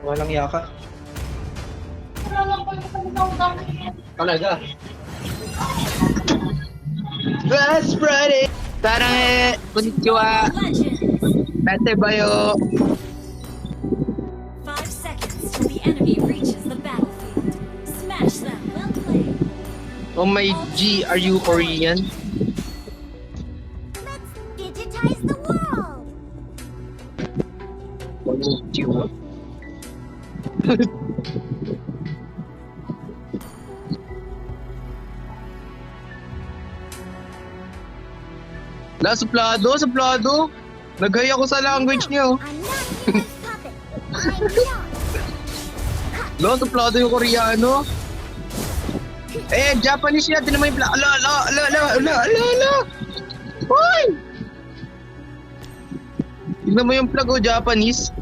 Walang yaka. Talaga. Last Friday! Sarang konnichiwa! Tate bayo! 5 seconds till the enemy reaches the battlefield. Smash them. Well played. Oh my G, are you Korean? Let's digitize the world. Konnichiwa. La, suplado, suplado. Naghay ako sa language niyo. I'm not in this puppet. I'm not. La, suplado yung Koreano. Eh, Japanese yan. Tinan mo yung ala, ala, ala, ala, ala, ala, ala. Hoy! Tignan mo yung flag o, Japanese.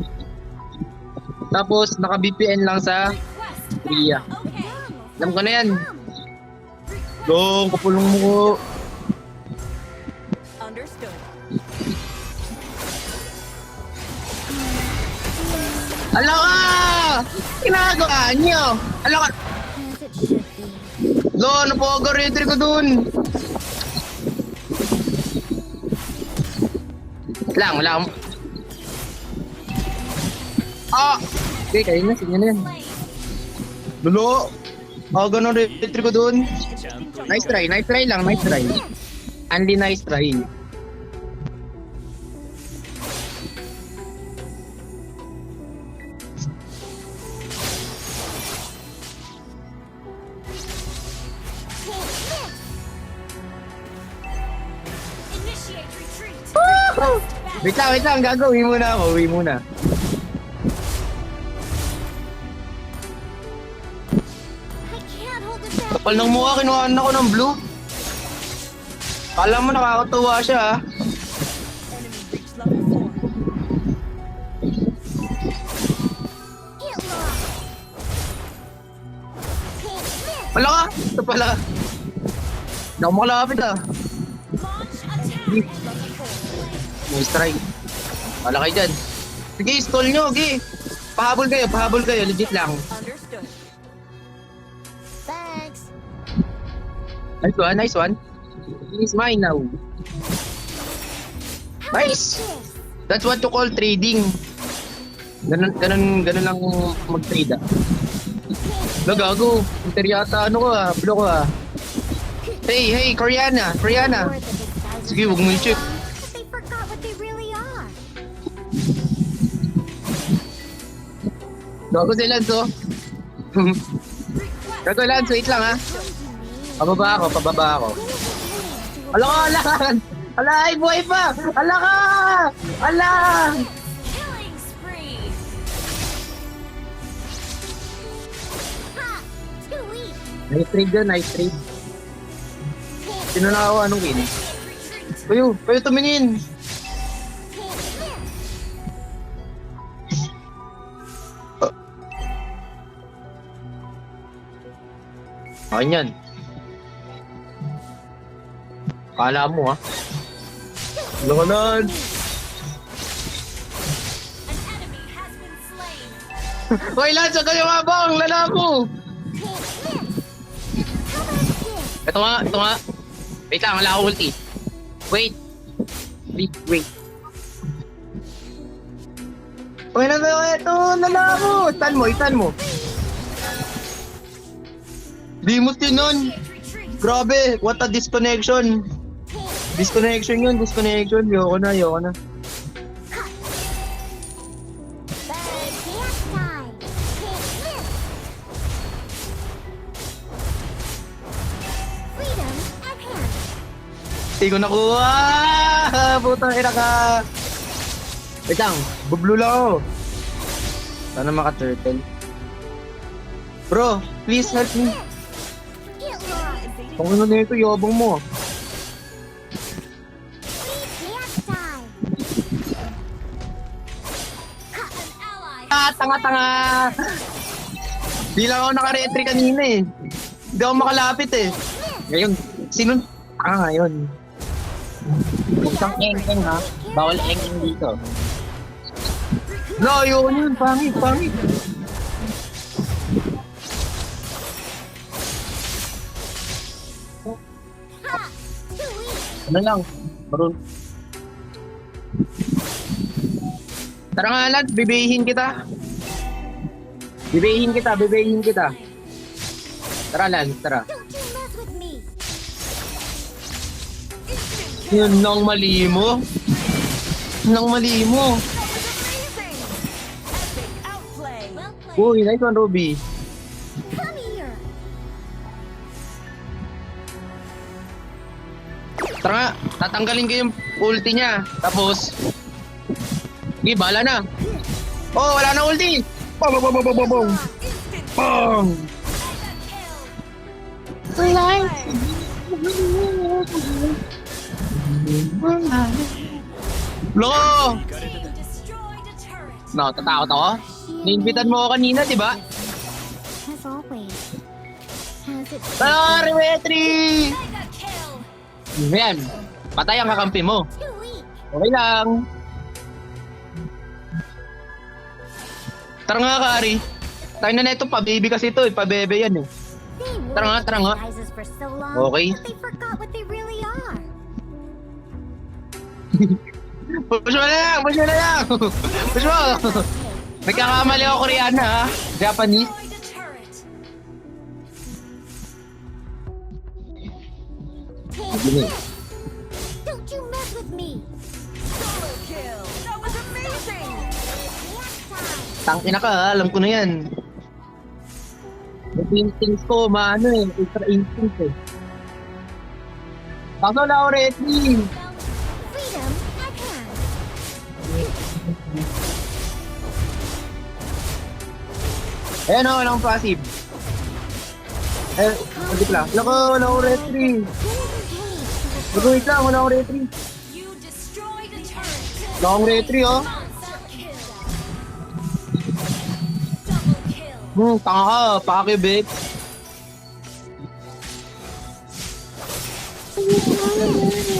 Tapos, naka-VPN lang sa Request Korea. battle. Okay. Alam ko na yan. Dong, kapulong mo ko. Understood. Ala ka! Ginagawa niyo! Ala ka! As it should be. Lo, ano po ako retry ko dun? Wala akong... Ah! Okay, kayo na, sige na yan. Lolo! Ako ganun retry ko dun. Nice try lang, nice try. Only nice try. Initiate retreat. Request battle. Wait lang, gago. Uwi muna ako, uwi muna. I can't hold it back. Kapal ng mukha, kinuhaan ako ng blue. Kala mo nakakatuwa siya, ha? Enemy reached level 4. Get lost. Can't miss. Wala ka! Ito pala. Hindi ako makalapit, ah. Launch attack. Level 4. Nice try. Wala kayo dyan. Sige, stall nyo, okay. Pahabol kayo, legit lang. Understood. Thanks. Nice one. He's mine now. Nice! That's what you call trading. Ganun lang mag-trade, ah. Gago. Inter yata, ano ko, ah. Blue ko, ah. Hey, Koreana. Sige, huwag mo i-check. But they forgot what they really are. Gago si Lance, oh. Gago Lance, wait lang, ha. Pababa ako. Ala! Ala, ay, buhay pa! Ala ka! Ala! Killing spree. Ha! Too weak. Nice trade dyan, nice trade. Sino na ako, anong win? Retreat. Kayo tumingin! Akin yan. Kala mo, ha? Lakalan! An enemy has been slain. Hoy, Lance, kayo nga ba? Ang lala mo! Ito nga. Wait lang, wala ako ulti. Wait. Okay na ito, lala mo! Itan mo. Di mo tinon! Retreat. Grabe, what a disconnection! Disconnection. Yoko na. Hindi ko nakuha! Putang ina ka! Wait lang, bublo lang ako. Sana maka-turtle. Bro, please help me. Kung ano na ito, yabang mo. Tanga-tanga! Di lang ako naka-retry kanina eh. Hindi ako makalapit eh. Ngayon, sino? Ngayon. Isang eng-eng, ha? Bawal eng-eng dito. No, yun. Pangit. Ano lang? Maroon. Tara nga, Lance. Bibihin kita. Bibihin kita. Bibihin kita. Tara, Lance. Tara. Don't you mess with me. Yun nang mali mo. Nang mali mo. Amazing. Epic outplay. Well played. Uy, nice one, Ruby. Come here. Tara nga, tatanggalin ko yung ulti niya. Tapos, sige, bahala na. Oh, wala na ulti. Bong, bong, bong, bong, bong, bong. Bong. Play. Loko! Team destroyed a turret. No, tatakot ako. Niinvitan mo ako kanina, di ba? As always. Has it Tara, Rimetri! Mega kill. Yan, patay ang kakampi mo. too weak? Okay lang. Tara nga, Kari. Tayo na neto, pabibi kasi ito eh. Pabebe yan eh. They Tara nga, tara nga. prizes for so long Okay. that they forgot what they really are. Push mo na lang! Push mo na lang! Push mo! Nagkakamali ako Koreana ha? Japanese? Destroyed a turret. Take Sige. this. Don't you mess with me. Solo kill. That was amazing. Next time. Tangina ka ha? Alam ko na yan. Yung instincts ko, maano eh. Ultra instinct eh. Kaso wala ako ready. Freedom at hand. Ayan o, wala akong passive. Eh, hindi lang. Wala akong retry. Wait lang, wala akong retry. You destroyed a turret. Wala akong retry oh. Monster kill. Double kill. Tanga ka, pakibit. Team's not ready.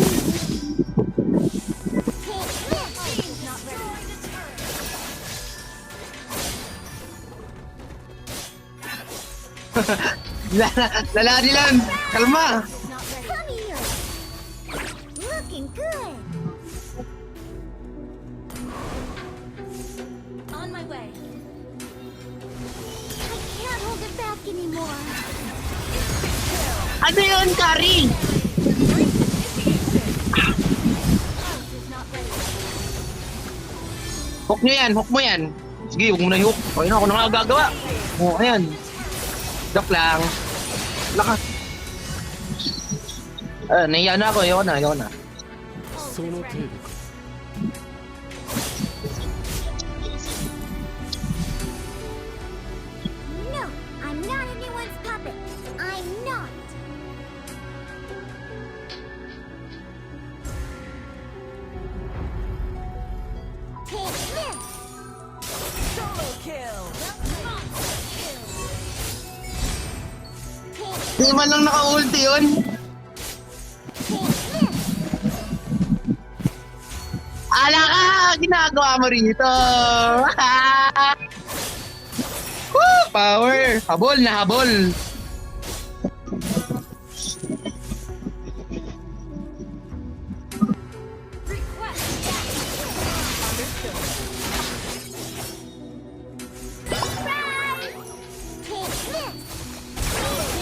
Lala nilan, kalma. Not ready. Come here. Looking good. On my way. I can't hold it back anymore. Ano yun, Kari? Pulse is not ready. Hook nyo yan, hook mo yan. Sige, huwag mo na i-hook. Okay na, ako na nga gagawa. Oo, ayan. Joke lang. Lakas. Nahiya na ako, ayoko na. その程度か No, I'm not anyone's puppet. I'm not. Take this. Solo kill. Monster kill. Take Di man lang naka-ulti yun. this. Ala ka! Ginagawa mo rito! Woo! Power! Habol na habol! Request Take this.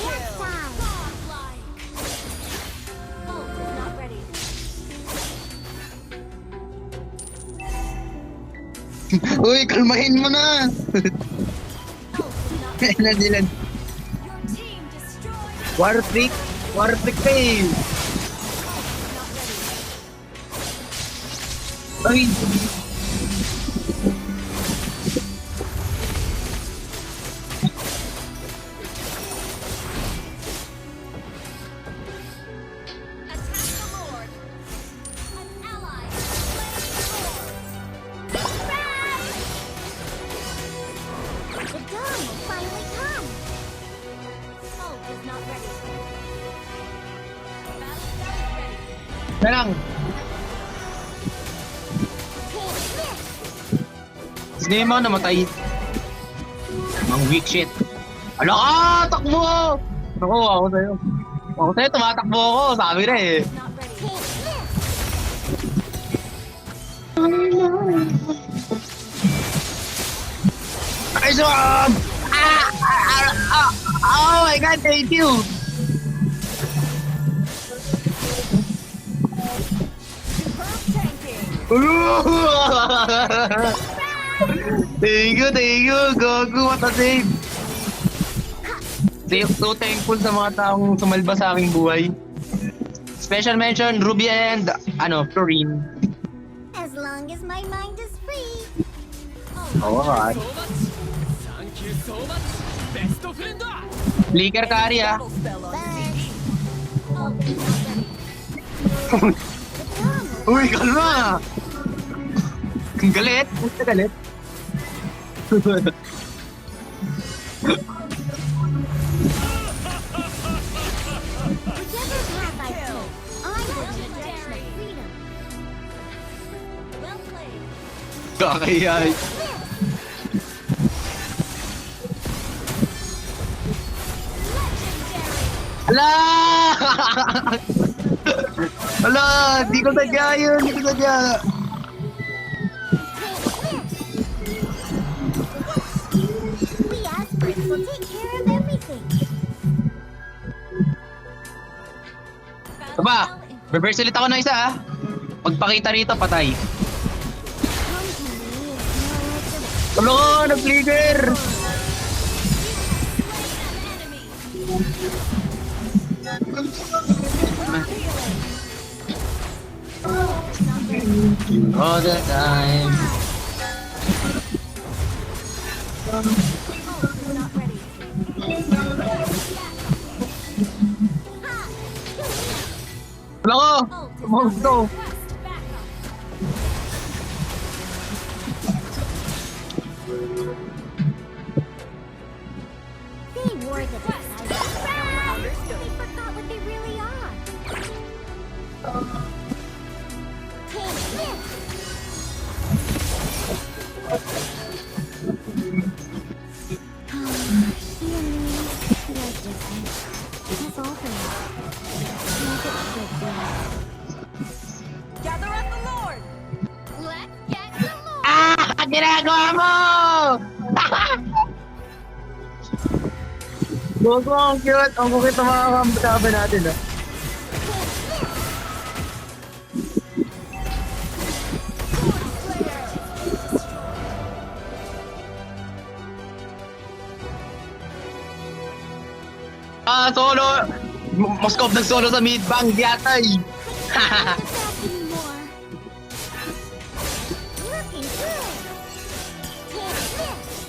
Next time. godlike. Ult is not ready. Uy, kalmahin mo na! Ult is not ready. Nadilan. Your team destroyed. War trick! War trick fail! Not ready. Ay! Attack the Lord. An ally has slain The dawn will finally come. the Lord. Ult is not ready. Battle start ready. Na lang! Take this. Sige mo, namatay. Ang weak shit. Ala ka! Takbo! Ako sa'yo. Ako sa'yo, tumatakbo ako. Sabi na eh. Not ready. Take this. Nice one! Oh my god, thank you! Thank you, Gogo, what a save! So thankful sa mga taong sumalba sa aking buhay. Special mention, Ruby and, Florine. As long as my mind is free. Oo nga. Thank you so much. Best friend. Flicker carry ah. Uy, kalma! Ang galit? Ang galit? Whichever path I take, I will in the direction of freedom. Well played. Kakayay. Ala! Ala! Di ko sadya yun! Di ko sadya! We aspirants will take care of everything. Aba! Reverse ulit ako ng isa ah! Pagpakita rito, patay. Come to me if you're like the Tulo ko! Nag-flicker! All the time. Not ready. Tulo ko! Ult is Tumawag not to. ready. Request backup. They wore the disguise. They forgot what they really are. Take this. She and me, we are different. That's all for now. Like it should be. Gather up the Lord. Let's get some more. Ah! Ginagawa mo! Gogo, ang cute! Ang kukit ng mga kamatabi natin ah. Solo! Moskov nag-solo sa mid-bang, yatay! Back anymore. Looking good. Take this.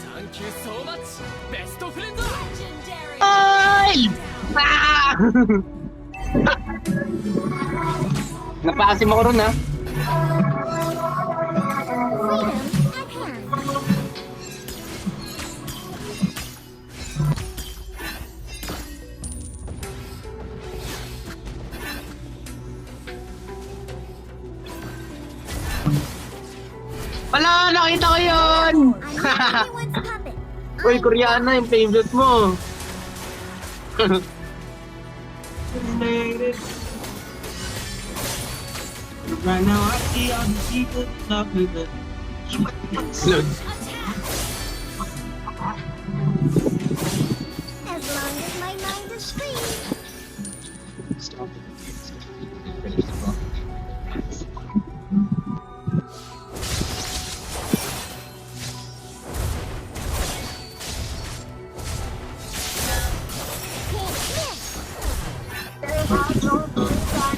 Thank you so much. Best friend. Legendary. Ay! Ah! Napasim ako ron ha. Freedom at hand. Wala! Nakita ko yun! I'm not anyone's puppet. Uy, Koreana, yung favorite mo. Right now, I see all the people talking, but Lord. As long as my mind is free.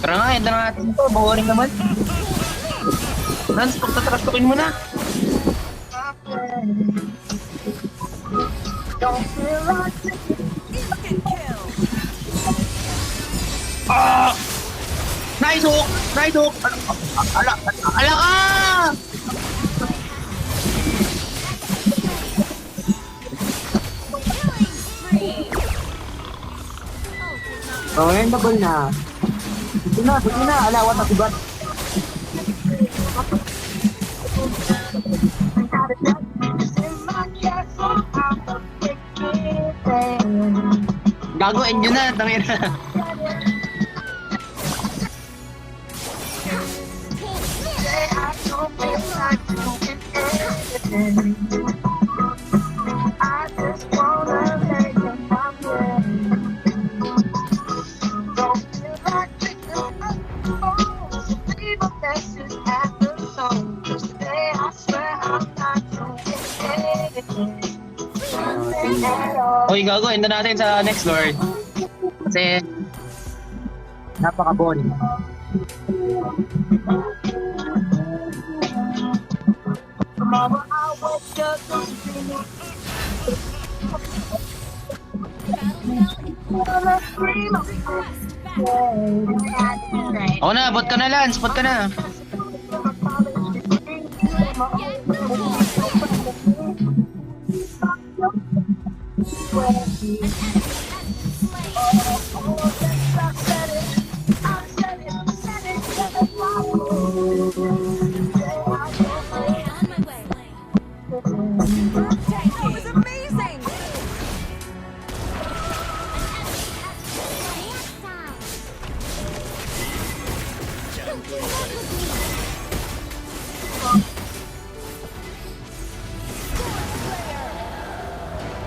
Tara nga, enda na natin ito. Boring naman. Nans, pagtatrastukin mo na. Ah! Nice hook! Nice hook! Ala ka! oh, yan double na. Ito na, alawat na sibat. Gago, enyo na. Tangina. I just wanna lay in my bed. Don't feel like picking up the phone. Leave a message at the tone. 'Cause today I swear I'm not doing anything at all. Uy, gago, enda natin sa next Lord. Kasi, napaka-boring. Tomorrow I'll wake up and scream. Gonna scream of Ako na, bot ka na, Lance. Bot ka na. That was amazing!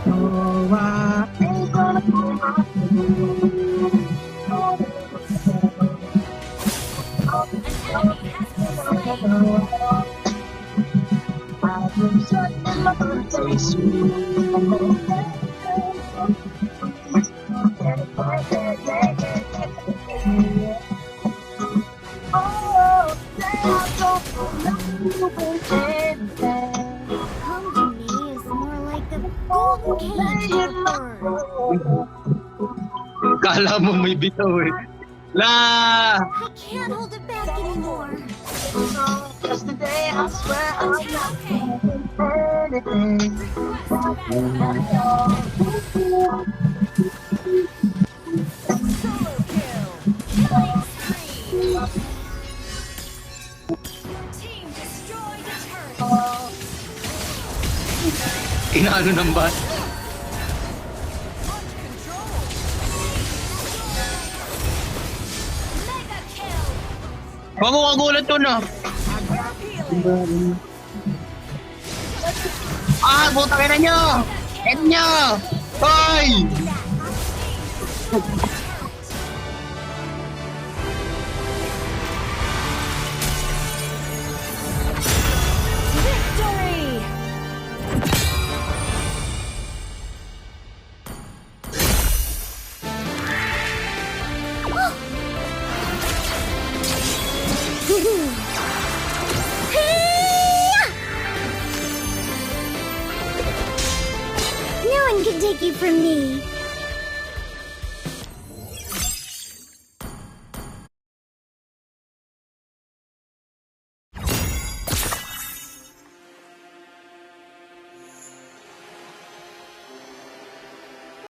Oh, I ain't gonna pull my I've been shut in my Oh, I don't know Come to me is more like a golden cage for birds. Kala mo may bitaw eh. La! I can't hold it back anymore. Yesterday I swear I'm not doing anything. Solo kill. Killing spree. Team destroyed a turret. Inaano ng bat? Mega kill. Wag mo kagulat to na. Ah, butang ina nyo! End nyo! Hoy! Victory. No one can take you from me.